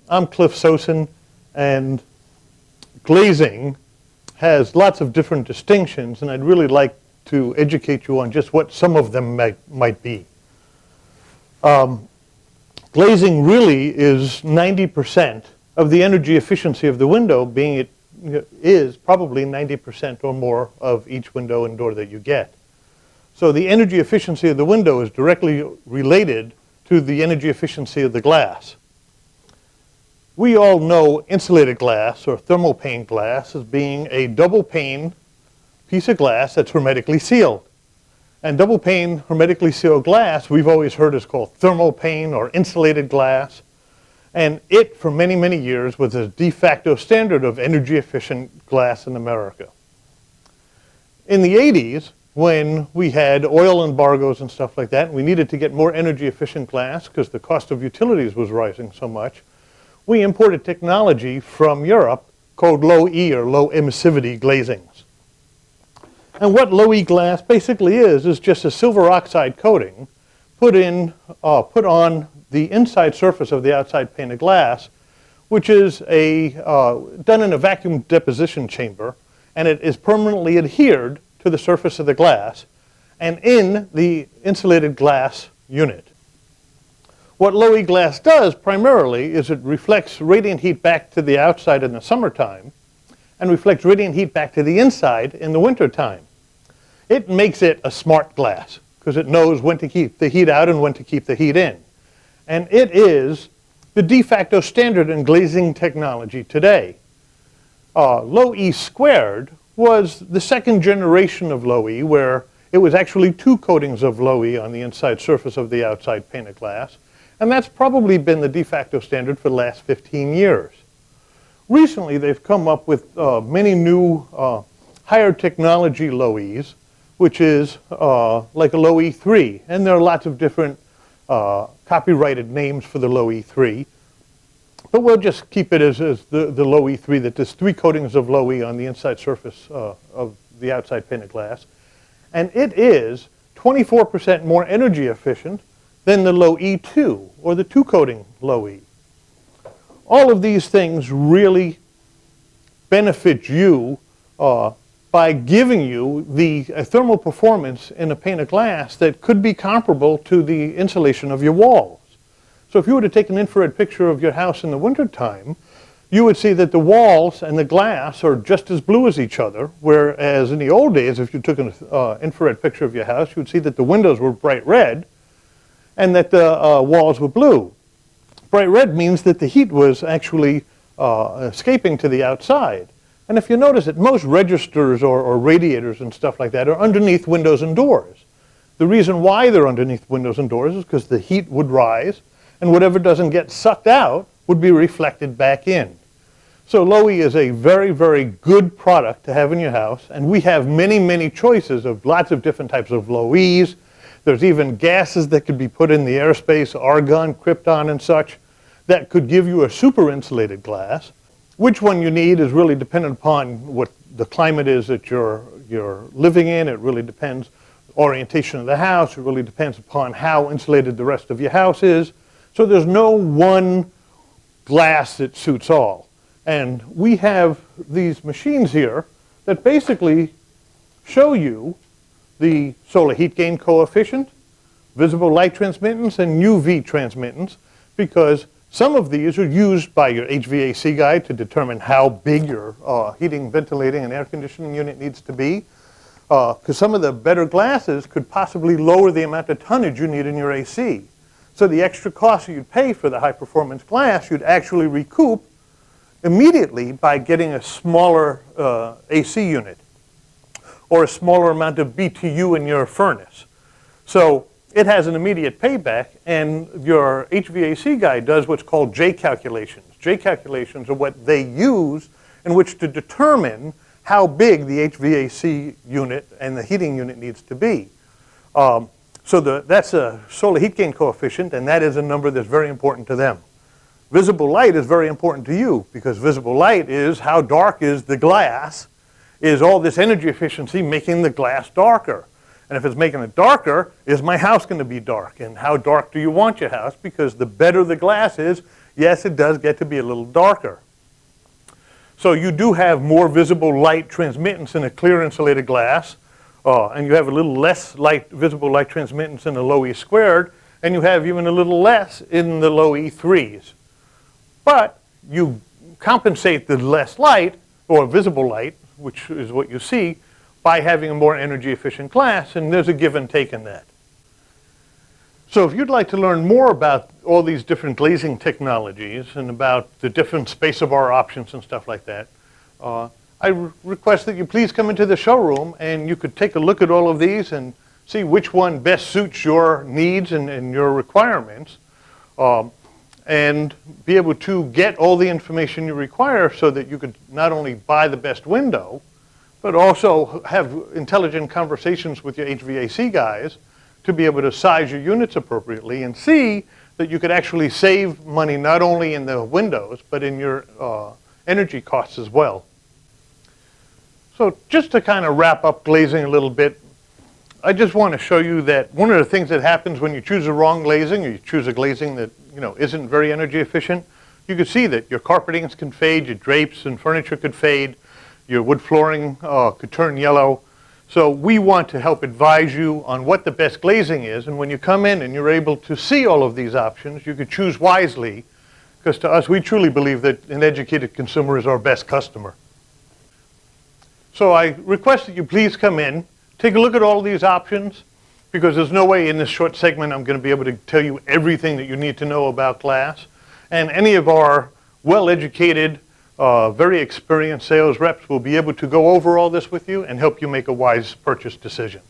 I'm Cliff Sosin, and glazing has lots of different distinctions, and I'd really like to educate you on just what some of them might be. Glazing really is 90% of the energy efficiency of the window, being it is probably 90% or more of each window and door that you get. So the energy efficiency of the window is directly related to the energy efficiency of the glass. We all know insulated glass or thermal pane glass as being a double pane piece of glass that's hermetically sealed. And double pane hermetically sealed glass we've always heard is called thermal pane or insulated glass. And it, for many, many years, was a de facto standard of energy efficient glass in America. In the 80s, when we had oil embargoes and stuff like that, and we needed to get more energy efficient glass because the cost of utilities was rising so much, we imported technology from Europe called LowE or low emissivity glazings. And what LowE glass basically is just a silver oxide coating put on the inside surface of the outside pane of glass, which is done in a vacuum deposition chamber, and it is permanently adhered to the surface of the glass and in the insulated glass unit. What LowE glass does primarily is it reflects radiant heat back to the outside in the summertime and reflects radiant heat back to the inside in the wintertime. It makes it a smart glass because it knows when to keep the heat out and when to keep the heat in. And it is the de facto standard in glazing technology today. LowE squared was the second generation of LowE, where it was actually two coatings of LowE on the inside surface of the outside pane of glass. And that's probably been the de facto standard for the last 15 years. Recently, they've come up with many new higher technology LowEs, which is like a LowE II. And there are lots of different copyrighted names for the LowE II. But we'll just keep it as the LowE II, that there's three coatings of LowE on the inside surface of the outside pane of glass. And it is 24% more energy efficient than the LowE II, or the two-coating LowE. All of these things really benefit you by giving you the thermal performance in a pane of glass that could be comparable to the insulation of your walls. So if you were to take an infrared picture of your house in the wintertime, you would see that the walls and the glass are just as blue as each other, whereas in the old days, if you took an infrared picture of your house, you would see that the windows were bright red and that the walls were blue. Bright red means that the heat was actually escaping to the outside. And if you notice that most registers or radiators and stuff like that are underneath windows and doors. The reason why they're underneath windows and doors is because the heat would rise, and whatever doesn't get sucked out would be reflected back in. So LowE is a very, very good product to have in your house, and we have many, many choices of lots of different types of LowEs. There's even gases that could be put in the airspace, argon, krypton, and such, that could give you a super insulated glass. Which one you need is really dependent upon what the climate is that you're living in. It really depends orientation of the house. It really depends upon how insulated the rest of your house is. So there's no one glass that suits all. And we have these machines here that basically show you the solar heat gain coefficient, visible light transmittance, and UV transmittance, because some of these are used by your HVAC guy to determine how big your heating, ventilating, and air conditioning unit needs to be. Because some of the better glasses could possibly lower the amount of tonnage you need in your AC. So the extra cost you'd pay for the high-performance glass, you'd actually recoup immediately by getting a smaller AC unit or a smaller amount of BTU in your furnace. So it has an immediate payback, and your HVAC guy does what's called J calculations. J calculations are what they use in which to determine how big the HVAC unit and the heating unit needs to be. So that's a solar heat gain coefficient, and that is a number that's very important to them. Visible light is very important to you, because visible light is how dark is the glass, is all this energy efficiency making the glass darker. And if it's making it darker, is my house going to be dark? And how dark do you want your house? Because the better the glass is, yes, it does get to be a little darker. So you do have more visible light transmittance in a clear insulated glass, and you have a little less visible light transmittance in the LowE squared, and you have even a little less in the LowE IIIs. But you compensate the less light, or visible light, which is what you see, by having a more energy efficient glass, and there's a give and take in that. So if you'd like to learn more about all these different glazing technologies and about the different space of our options and stuff like that, I request that you please come into the showroom and you could take a look at all of these and see which one best suits your needs and your requirements, and be able to get all the information you require so that you could not only buy the best window, but also have intelligent conversations with your HVAC guys to be able to size your units appropriately and see that you could actually save money not only in the windows, but in your energy costs as well. So just to kind of wrap up glazing a little bit, I just want to show you that one of the things that happens when you choose the wrong glazing, or you choose a glazing that isn't very energy efficient, you can see that your carpetings can fade, your drapes and furniture could fade, your wood flooring could turn yellow. So we want to help advise you on what the best glazing is, and when you come in and you're able to see all of these options, you could choose wisely, because to us, we truly believe that an educated consumer is our best customer. So I request that you please come in, take a look at all of these options, because there's no way in this short segment I'm going to be able to tell you everything that you need to know about glass. And any of our well-educated, very experienced sales reps will be able to go over all this with you and help you make a wise purchase decision.